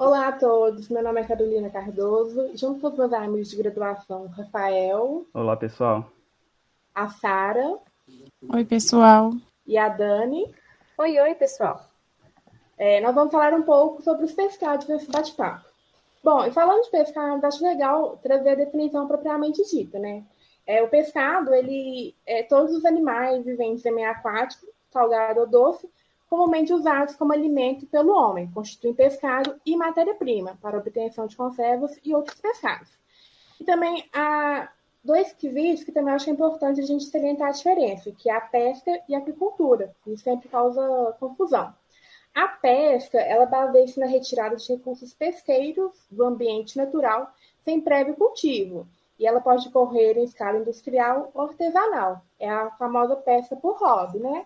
Olá a todos, meu nome é Carolina Cardoso, junto com os meus amigos de graduação, Rafael, Olá, pessoal. a Sara Oi, pessoal. e a Dani. Oi, oi, pessoal. Nós vamos falar um pouco sobre os pescados nesse bate-papo. Bom, e falando de pescado, acho legal trazer a definição propriamente dita, né? O pescado, ele é todos os animais viventes em meio aquático, salgado ou doce, comumente usados como alimento pelo homem, constituem pescado e matéria-prima para obtenção de conservas e outros pescados. E também há dois quesitos que também acho importante a gente salientar a diferença, que é a pesca e a aquicultura. Isso sempre causa confusão. A pesca, ela baseia-se na retirada de recursos pesqueiros do ambiente natural sem prévio cultivo. E ela pode ocorrer em escala industrial ou artesanal. É a famosa pesca por hobby, né?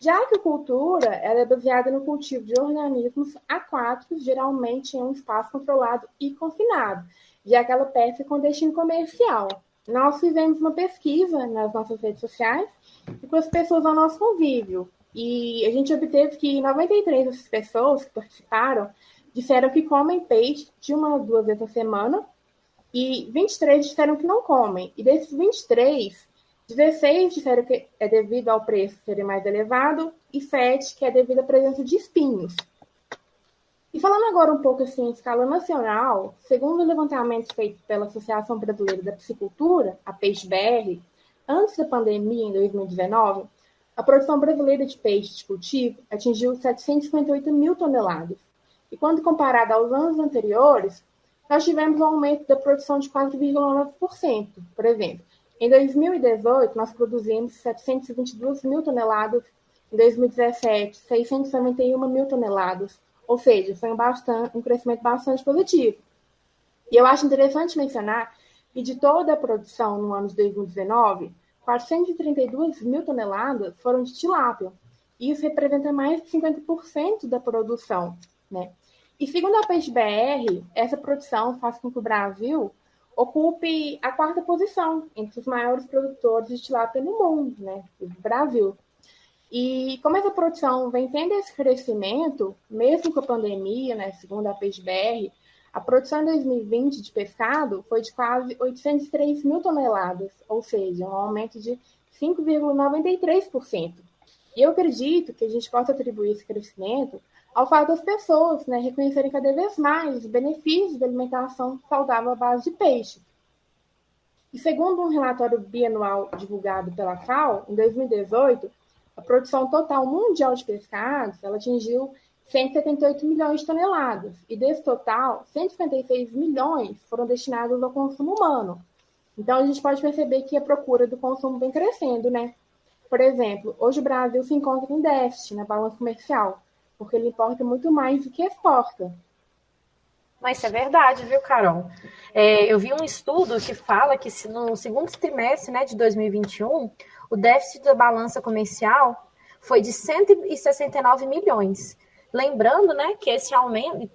Já a aquicultura, ela é baseada no cultivo de organismos aquáticos, geralmente em um espaço controlado e confinado, e aquela pesca com destino comercial. Nós fizemos uma pesquisa nas nossas redes sociais e com as pessoas ao nosso convívio. E a gente obteve que 93 dessas pessoas que participaram disseram que comem peixe de 1 a 2 vezes a semana e 23 disseram que não comem. E desses 23, 16 disseram que é devido ao preço ser mais elevado e 7 que é devido à presença de espinhos. E falando agora um pouco assim em escala nacional, segundo o levantamento feito pela Associação Brasileira da Piscicultura, a Peixe-BR, antes da pandemia, em 2019, a produção brasileira de peixe de cultivo atingiu 758 mil toneladas. E quando comparada aos anos anteriores, nós tivemos um aumento da produção de 4,9%. Por exemplo, em 2018, nós produzimos 722 mil toneladas, em 2017, 691 mil toneladas. Ou seja, foi um crescimento bastante positivo. E eu acho interessante mencionar que de toda a produção no ano de 2019, 432 mil toneladas foram de tilápia. Isso representa mais de 50% da produção, né? E segundo a Peixe-BR, essa produção faz com que o Brasil ocupe a 4ª posição entre os maiores produtores de tilápia no mundo, né? O Brasil. E como essa produção vem tendo esse crescimento, mesmo com a pandemia, né, segundo a Peixe-BR, a produção em 2020 de pescado foi de quase 803 mil toneladas, ou seja, um aumento de 5,93%. E eu acredito que a gente possa atribuir esse crescimento ao fato das pessoas, né, reconhecerem cada vez mais os benefícios da alimentação saudável à base de peixe. E segundo um relatório bianual divulgado pela FAO, em 2018, a produção total mundial de pescados ela atingiu 178 milhões de toneladas, e desse total, 156 milhões foram destinados ao consumo humano. Então, a gente pode perceber que a procura do consumo vem crescendo, né? Por exemplo, hoje o Brasil se encontra em déficit na balança comercial, porque ele importa muito mais do que exporta. Mas isso é verdade, viu, Carol? Eu vi um estudo que fala que no segundo trimestre, né, de 2021, o déficit da balança comercial foi de 169 milhões. Lembrando, né, que esse aumento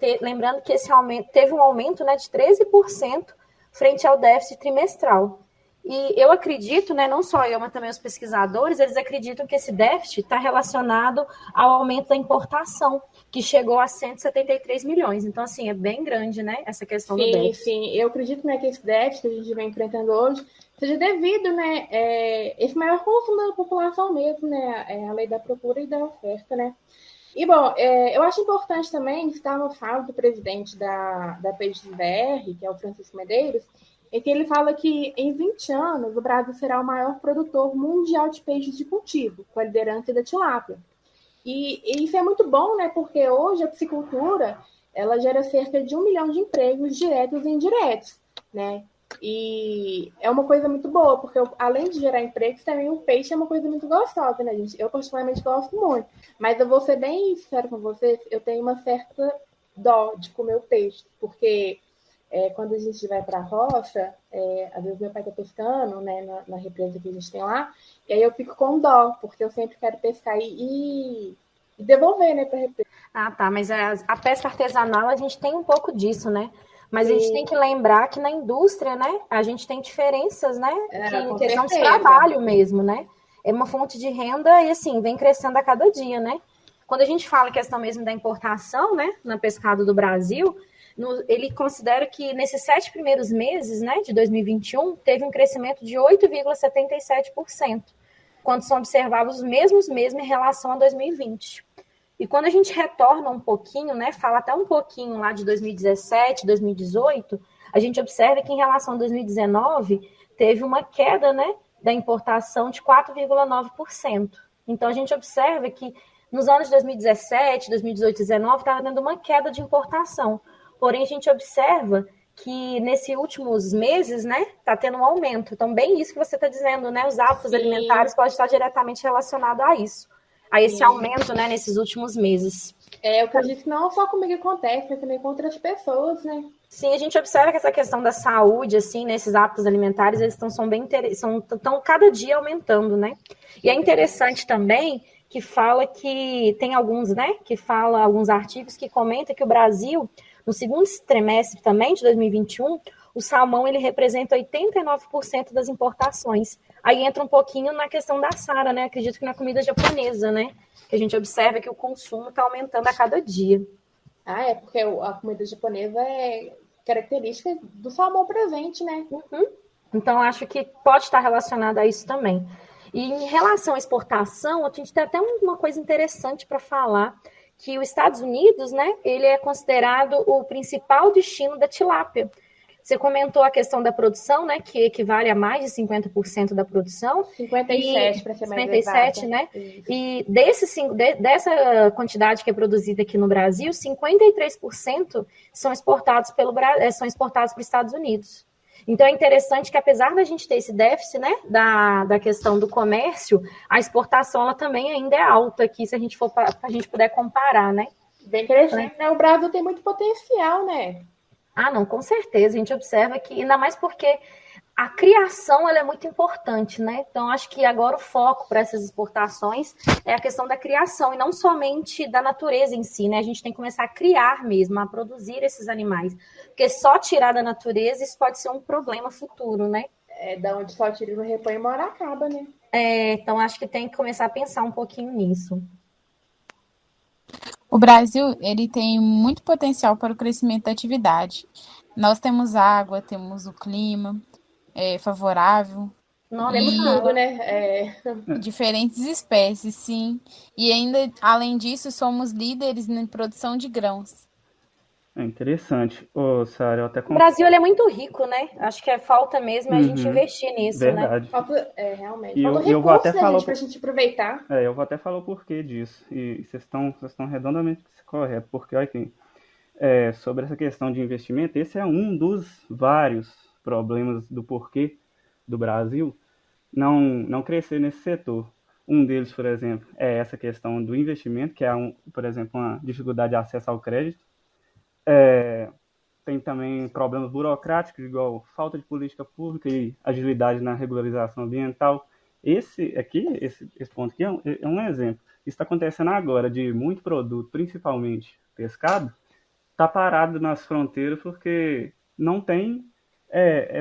teve um aumento, né, de 13% frente ao déficit trimestral. E eu acredito, né, não só eu, mas também os pesquisadores, eles acreditam que esse déficit está relacionado ao aumento da importação, que chegou a 173 milhões. Então, assim, é bem grande, né, essa questão do déficit. Sim, eu acredito, né, que esse déficit que a gente vem enfrentando hoje seja devido, né, esse maior consumo da população mesmo, né, a lei da procura e da oferta, né. E, bom, eu acho importante também citar uma fala do presidente da Peixe-BR, que é o Francisco Medeiros, em que ele fala que em 20 anos o Brasil será o maior produtor mundial de peixes de cultivo, com a liderança da tilápia. E isso é muito bom, né? Porque hoje a piscicultura ela gera cerca de 1 milhão de empregos diretos e indiretos, né? E é uma coisa muito boa, porque além de gerar empregos, também o peixe é uma coisa muito gostosa, né, gente? Eu particularmente gosto muito. Mas eu vou ser bem sincera com vocês, eu tenho uma certa dó de comer o peixe, porque quando a gente vai para a roça, às vezes meu pai está pescando, né, na represa que a gente tem lá, e aí eu fico com dó, porque eu sempre quero pescar e devolver, né, para a represa. Ah, tá, mas a pesca artesanal a gente tem um pouco disso, né? Mas a gente tem que lembrar que na indústria, né, a gente tem diferenças, né, que questão de trabalho mesmo, né? É uma fonte de renda e, assim, vem crescendo a cada dia, né? Quando a gente fala questão mesmo da importação, né, na pescado do Brasil, ele considera que nesses 7 primeiros meses, né, de 2021, teve um crescimento de 8,77%, quando são observados os mesmos meses em relação a 2020. E quando a gente retorna um pouquinho, né, fala até um pouquinho lá de 2017, 2018, a gente observa que em relação a 2019 teve uma queda, né, da importação de 4,9%. Então a gente observa que nos anos de 2017, 2018 e 2019 estava tendo uma queda de importação. Porém, a gente observa que nesses últimos meses, né, está tendo um aumento. Então, bem isso que você está dizendo, né, os hábitos alimentares podem estar diretamente relacionados a isso, a esse aumento, né, nesses últimos meses. Eu acredito que não só comigo acontece, mas também com outras pessoas, né? Sim, a gente observa que essa questão da saúde, assim, nesses hábitos alimentares, eles estão cada dia aumentando, né? E é interessante também que fala que tem alguns, né, que fala alguns artigos que comentam que o Brasil, no segundo trimestre também de 2021, o salmão ele representa 89% das importações. Aí entra um pouquinho na questão da Sara, né? Acredito que na comida japonesa, né? Que a gente observa que o consumo está aumentando a cada dia. Porque a comida japonesa é característica do salmão presente, né? Uhum. Então, acho que pode estar relacionado a isso também. E em relação à exportação, a gente tem até uma coisa interessante para falar, que os Estados Unidos, né, ele é considerado o principal destino da tilápia. Você comentou a questão da produção, né, que equivale a mais de 50% da produção. 57, para ser mais 57, né? Isso. E dessa quantidade que é produzida aqui no Brasil, 53% são exportados para os Estados Unidos. Então, é interessante que, apesar da gente ter esse déficit, né, da questão do comércio, a exportação ela também ainda é alta aqui, se a gente puder comparar, né? Bem interessante, né? O Brasil tem muito potencial, né? Não, com certeza. A gente observa que, ainda mais porque a criação ela é muito importante, né? Então, acho que agora o foco para essas exportações é a questão da criação, e não somente da natureza em si, né? A gente tem que começar a criar mesmo, a produzir esses animais. Porque só tirar da natureza, isso pode ser um problema futuro, né? Da onde só tira no repõe uma hora acaba, né? Então acho que tem que começar a pensar um pouquinho nisso. O Brasil, ele tem muito potencial para o crescimento da atividade. Nós temos água, temos o clima favorável. Não temos tudo, né? Diferentes espécies, sim. E ainda, além disso, somos líderes na produção de grãos. É interessante. Sara, eu até O Brasil ele é muito rico, né? Acho que falta mesmo a gente investir nisso, verdade. né? Falta, realmente. E falta eu vou até falar pra gente aproveitar. Eu vou até falar o porquê disso. E vocês estão redondamente corretos. Porque, olha aqui, sobre essa questão de investimento, esse é um dos vários problemas do porquê do Brasil não crescer nesse setor. Um deles, por exemplo, é essa questão do investimento, que é, por exemplo, uma dificuldade de acesso ao crédito. Tem também problemas burocráticos, igual falta de política pública e agilidade na regularização ambiental. Esse ponto aqui é um exemplo. Isso está acontecendo agora, de muito produto, principalmente pescado, está parado nas fronteiras porque não tem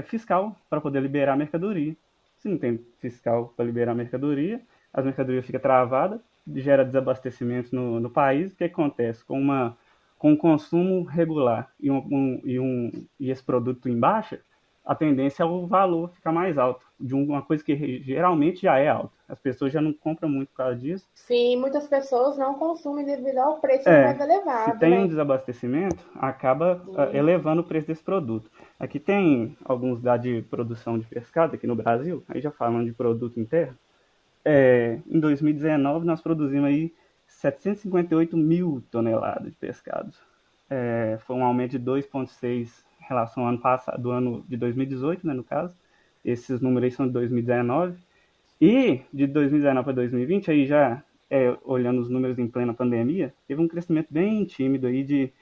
fiscal para poder liberar a mercadoria. Se não tem fiscal para liberar a mercadoria, as mercadorias ficam travadas, gera desabastecimento no país. O que acontece? Com o consumo regular e esse produto em baixa, a tendência é o valor ficar mais alto, de uma coisa que geralmente já é alta. As pessoas já não compram muito por causa disso. Sim, muitas pessoas não consumem devido ao preço mais elevado. Se tem um desabastecimento, acaba elevando o preço desse produto. Aqui tem alguns dados de produção de pescado aqui no Brasil, aí já falando de produto interno. Em 2019, nós produzimos aí 758 mil toneladas de pescado. Foi um aumento de 2,6% em relação ao ano passado, do ano de 2018, né, no caso. Esses números aí são de 2019. E de 2019 para 2020, aí já olhando os números em plena pandemia, teve um crescimento bem tímido aí de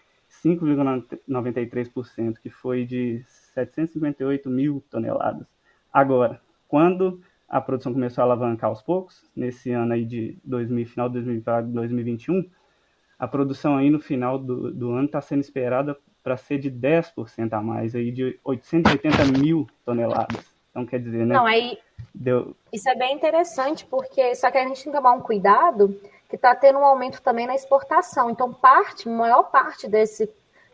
5,93%, que foi de 758 mil toneladas. Agora, quando a produção começou a alavancar aos poucos, nesse ano aí de final de 2021, a produção aí no final do ano está sendo esperada para ser de 10% a mais, aí de 880 mil toneladas. Então, quer dizer, né? Não, aí isso é bem interessante, porque só que a gente tem que tomar um cuidado que está tendo um aumento também na exportação. Então, maior parte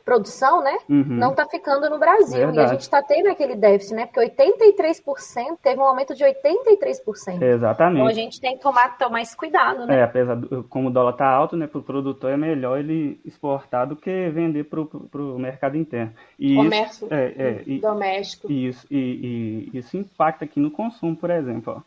produção, né? Não está ficando no Brasil. Verdade. E a gente está tendo aquele déficit, né? Porque 83% teve um aumento de 83%. Exatamente. Então a gente tem que tomar esse cuidado, né? Apesar como o dólar tá alto, né, para o produtor é melhor ele exportar do que vender para o mercado interno. E Comércio isso, doméstico. Isso impacta aqui no consumo, por exemplo.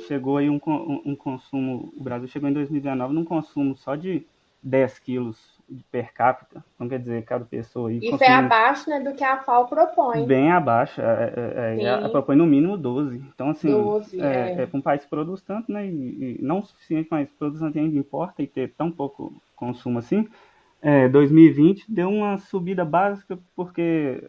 Chegou aí um consumo, o Brasil chegou em 2019 num consumo só de 10 quilos per capita, então quer dizer, cada pessoa aí Isso é abaixo, né, do que a FAO propõe. Bem abaixo, ela propõe no mínimo 12. Então, assim, 12, para um país que produz tanto, né, e não o suficiente, mas produz tanto ainda importa e ter tão pouco consumo assim, 2020 deu uma subida básica porque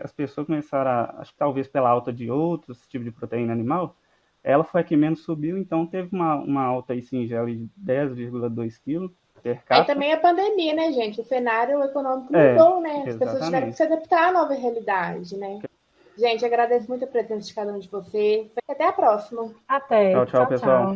as pessoas começaram, acho que talvez pela alta de outros tipos de proteína animal, ela foi a que menos subiu, então teve uma alta aí singela de 10,2 quilos per Aí capita. também a pandemia, né, gente? O cenário econômico mudou, né? As pessoas tiveram que se adaptar à nova realidade, né? Gente, agradeço muito a presença de cada um de vocês. Até a próxima. Até. Tchau, pessoal.